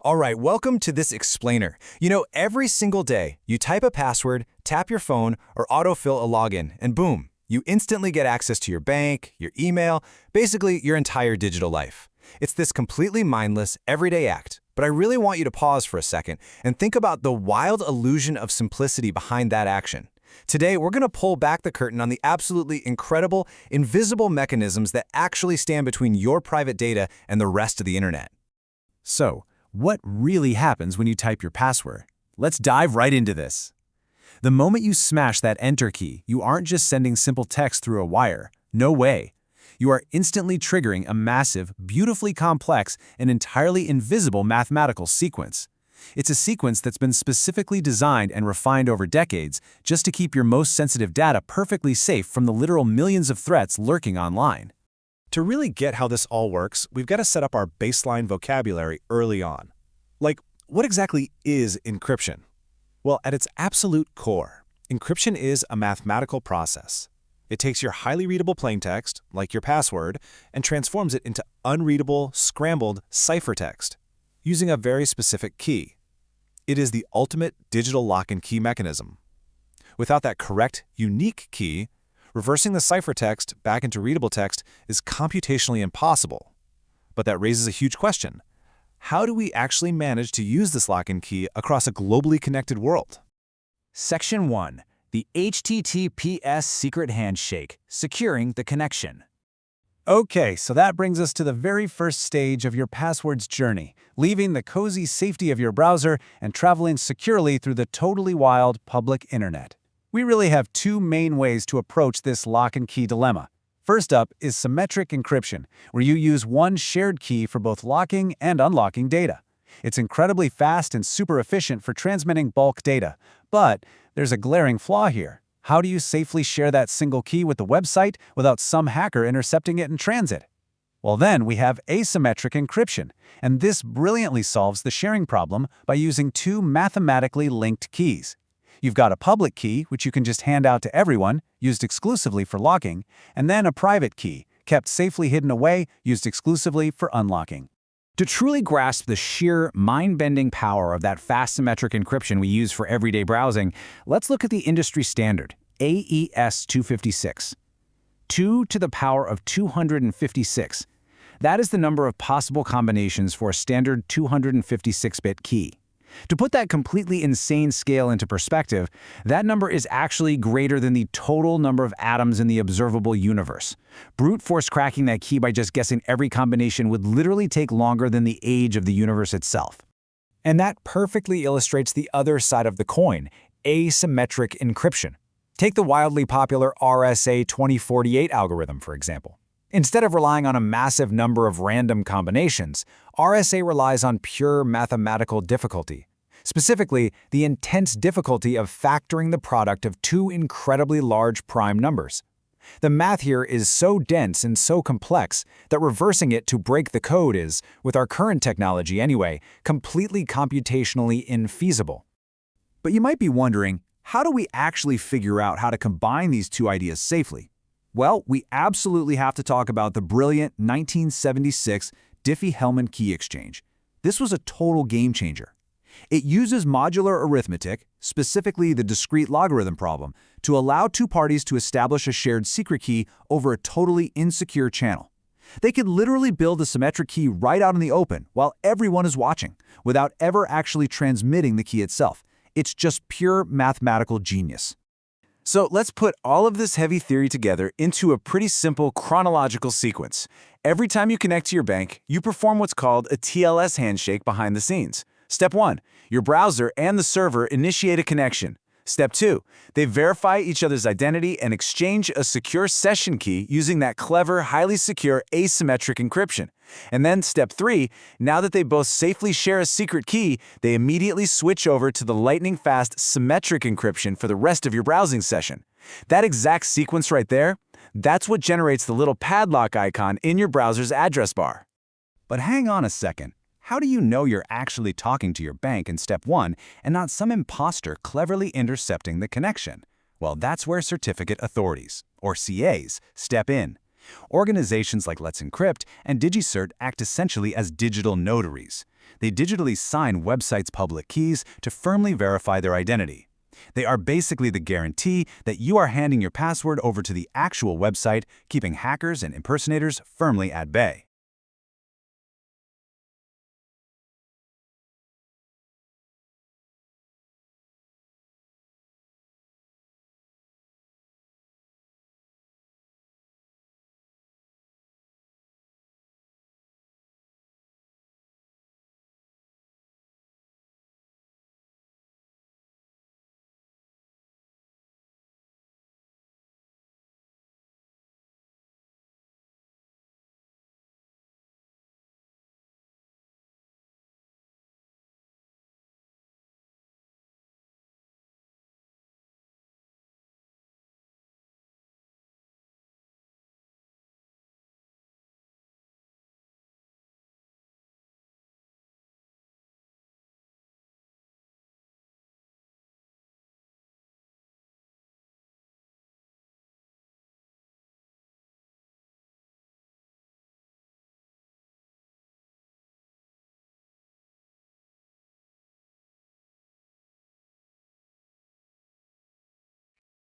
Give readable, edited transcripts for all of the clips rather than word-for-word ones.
All right, welcome to this explainer. Every single day, you type a password, tap your phone, or autofill a login, and boom, you instantly get access to your bank, your email, basically your entire digital life. It's this completely mindless, everyday act, but I really want you to pause for a second and think about the wild illusion of simplicity behind that action. Today, we're going to pull back the curtain on the absolutely incredible, invisible mechanisms that actually stand between your private data and the rest of the internet. So, what really happens when you type your password? Let's dive right into this. The moment you smash that enter key, you aren't just sending simple text through a wire. No way. You are instantly triggering a massive, beautifully complex, and entirely invisible mathematical sequence. It's a sequence that's been specifically designed and refined over decades just to keep your most sensitive data perfectly safe from the literal millions of threats lurking online. To really get how this all works, we've got to set up our baseline vocabulary early on. Like, what exactly is encryption? Well, at its absolute core, encryption is a mathematical process. It takes your highly readable plaintext, like your password, and transforms it into unreadable, scrambled ciphertext, using a very specific key. It is the ultimate digital lock and key mechanism. Without that correct, unique key, reversing the ciphertext back into readable text is computationally impossible. But that raises a huge question. How do we actually manage to use this lock and key across a globally connected world? Section 1. The HTTPS secret handshake, securing the connection. Okay, so that brings us to the very first stage of your password's journey, leaving the cozy safety of your browser and traveling securely through the totally wild public internet. We really have two main ways to approach this lock and key dilemma. First up is symmetric encryption, where you use one shared key for both locking and unlocking data. It's incredibly fast and super efficient for transmitting bulk data, but there's a glaring flaw here. How do you safely share that single key with the website without some hacker intercepting it in transit? Well, then we have asymmetric encryption, and this brilliantly solves the sharing problem by using two mathematically linked keys. You've got a public key, which you can just hand out to everyone, used exclusively for locking, and then a private key, kept safely hidden away, used exclusively for unlocking. To truly grasp the sheer, mind-bending power of that fast symmetric encryption we use for everyday browsing, let's look at the industry standard, AES 256. 2 to the power of 256. That is the number of possible combinations for a standard 256-bit key. To put that completely insane scale into perspective, that number is actually greater than the total number of atoms in the observable universe. Brute force cracking that key by just guessing every combination would literally take longer than the age of the universe itself. And that perfectly illustrates the other side of the coin, asymmetric encryption. Take the wildly popular RSA 2048 algorithm, for example. Instead of relying on a massive number of random combinations, RSA relies on pure mathematical difficulty. Specifically, the intense difficulty of factoring the product of two incredibly large prime numbers. The math here is so dense and so complex that reversing it to break the code is, with our current technology anyway, completely computationally infeasible. But you might be wondering, how do we actually figure out how to combine these two ideas safely? Well, we absolutely have to talk about the brilliant 1976 Diffie-Hellman key exchange. This was a total game changer. It uses modular arithmetic, specifically the discrete logarithm problem, to allow two parties to establish a shared secret key over a totally insecure channel. They could literally build a symmetric key right out in the open while everyone is watching, without ever actually transmitting the key itself. It's just pure mathematical genius. So let's put all of this heavy theory together into a pretty simple chronological sequence. Every time you connect to your bank, you perform what's called a TLS handshake behind the scenes. Step 1, your browser and the server initiate a connection. Step 2, they verify each other's identity and exchange a secure session key using that clever, highly secure asymmetric encryption. And then step 3, now that they both safely share a secret key, they immediately switch over to the lightning-fast symmetric encryption for the rest of your browsing session. That exact sequence right there, that's what generates the little padlock icon in your browser's address bar. But hang on a second. How do you know you're actually talking to your bank in step 1 and not some imposter cleverly intercepting the connection? Well, that's where certificate authorities, or CAs, step in. Organizations like Let's Encrypt and DigiCert act essentially as digital notaries. They digitally sign websites' public keys to firmly verify their identity. They are basically the guarantee that you are handing your password over to the actual website, keeping hackers and impersonators firmly at bay.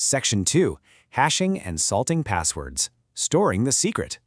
Section 2. Hashing and salting passwords. Storing the secret.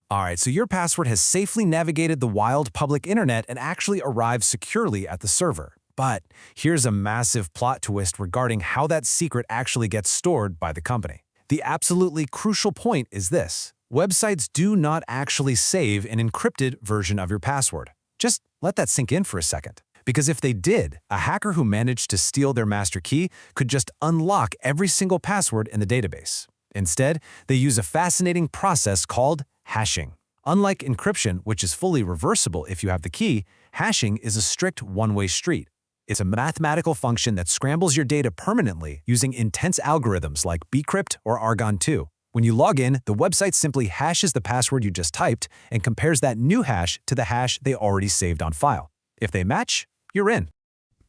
All right, so your password has safely navigated the wild public internet and actually arrived securely at the server. But here's a massive plot twist regarding how that secret actually gets stored by the company. The absolutely crucial point is this: websites do not actually save an encrypted version of your password. Just let that sink in for a second. Because if they did, a hacker who managed to steal their master key could just unlock every single password in the database. Instead, they use a fascinating process called hashing. Unlike encryption, which is fully reversible if you have the key, hashing is a strict one-way street. It's a mathematical function that scrambles your data permanently using intense algorithms like bcrypt or Argon2. When you log in, the website simply hashes the password you just typed and compares that new hash to the hash they already saved on file. If they match, you're in.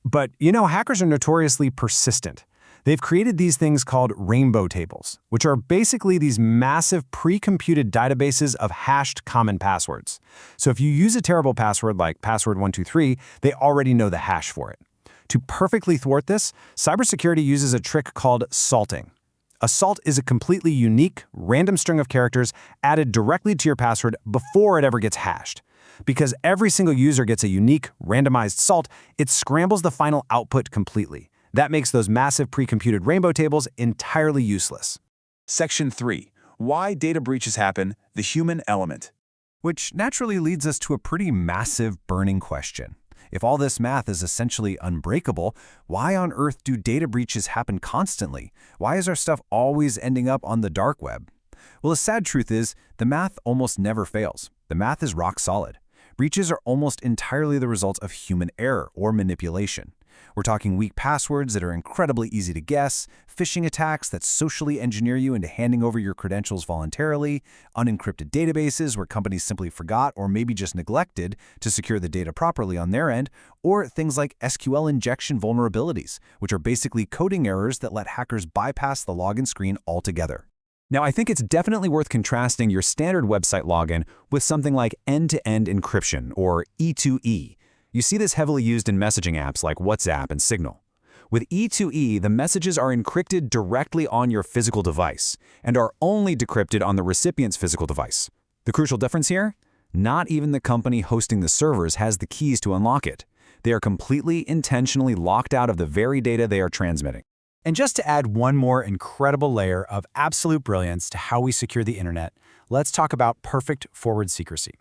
But, hackers are notoriously persistent. They've created these things called rainbow tables, which are basically these massive pre-computed databases of hashed common passwords. So if you use a terrible password like password123, they already know the hash for it. To perfectly thwart this, cybersecurity uses a trick called salting. A salt is a completely unique, random string of characters added directly to your password before it ever gets hashed. Because every single user gets a unique, randomized salt, it scrambles the final output completely. That makes those massive pre-computed rainbow tables entirely useless. Section 3. Why data breaches happen, the human element. Which naturally leads us to a pretty massive burning question. If all this math is essentially unbreakable, why on earth do data breaches happen constantly? Why is our stuff always ending up on the dark web? Well, the sad truth is, the math almost never fails. The math is rock solid. Breaches are almost entirely the result of human error or manipulation. We're talking weak passwords that are incredibly easy to guess, phishing attacks that socially engineer you into handing over your credentials voluntarily, unencrypted databases where companies simply forgot or maybe just neglected to secure the data properly on their end, or things like SQL injection vulnerabilities, which are basically coding errors that let hackers bypass the login screen altogether. Now, I think it's definitely worth contrasting your standard website login with something like end-to-end encryption, or E2E. You see this heavily used in messaging apps like WhatsApp and Signal. With E2E, the messages are encrypted directly on your physical device and are only decrypted on the recipient's physical device. The crucial difference here? Not even the company hosting the servers has the keys to unlock it. They are completely intentionally locked out of the very data they are transmitting. And just to add one more incredible layer of absolute brilliance to how we secure the internet, let's talk about perfect forward secrecy.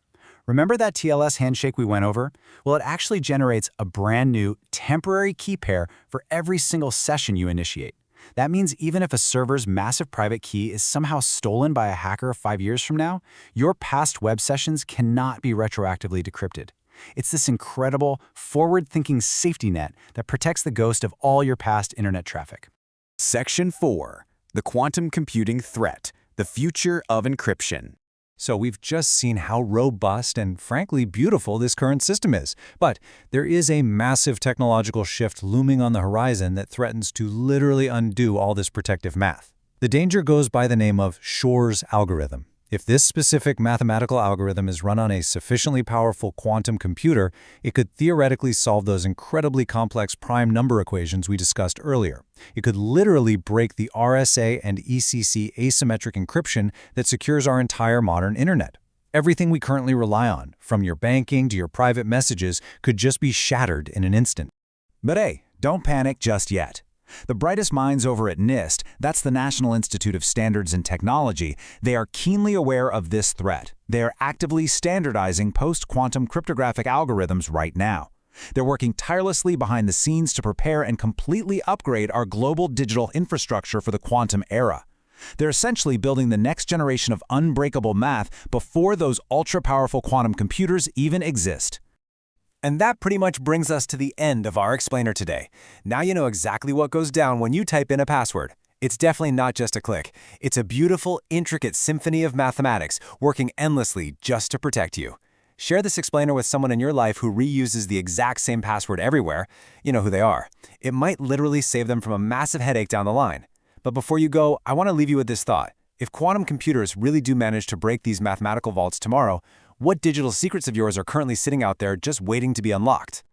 Remember that TLS handshake we went over? Well, it actually generates a brand new temporary key pair for every single session you initiate. That means even if a server's massive private key is somehow stolen by a hacker 5 years from now, your past web sessions cannot be retroactively decrypted. It's this incredible, forward-thinking safety net that protects the ghost of all your past internet traffic. Section 4. The quantum computing threat, the future of encryption. So we've just seen how robust and frankly beautiful this current system is. But there is a massive technological shift looming on the horizon that threatens to literally undo all this protective math. The danger goes by the name of Shor's algorithm. If this specific mathematical algorithm is run on a sufficiently powerful quantum computer, it could theoretically solve those incredibly complex prime number equations we discussed earlier. It could literally break the RSA and ECC asymmetric encryption that secures our entire modern internet. Everything we currently rely on, from your banking to your private messages, could just be shattered in an instant. But hey, don't panic just yet. The brightest minds over at NIST, that's the National Institute of Standards and Technology, they are keenly aware of this threat. They are actively standardizing post-quantum cryptographic algorithms right now. They're working tirelessly behind the scenes to prepare and completely upgrade our global digital infrastructure for the quantum era. They're essentially building the next generation of unbreakable math before those ultra-powerful quantum computers even exist. And that pretty much brings us to the end of our explainer today. Now you know exactly what goes down when you type in a password. It's definitely not just a click. It's a beautiful, intricate symphony of mathematics working endlessly just to protect you. Share this explainer with someone in your life who reuses the exact same password everywhere. You know who they are. It might literally save them from a massive headache down the line. But before you go, I want to leave you with this thought. If quantum computers really do manage to break these mathematical vaults tomorrow, what digital secrets of yours are currently sitting out there just waiting to be unlocked?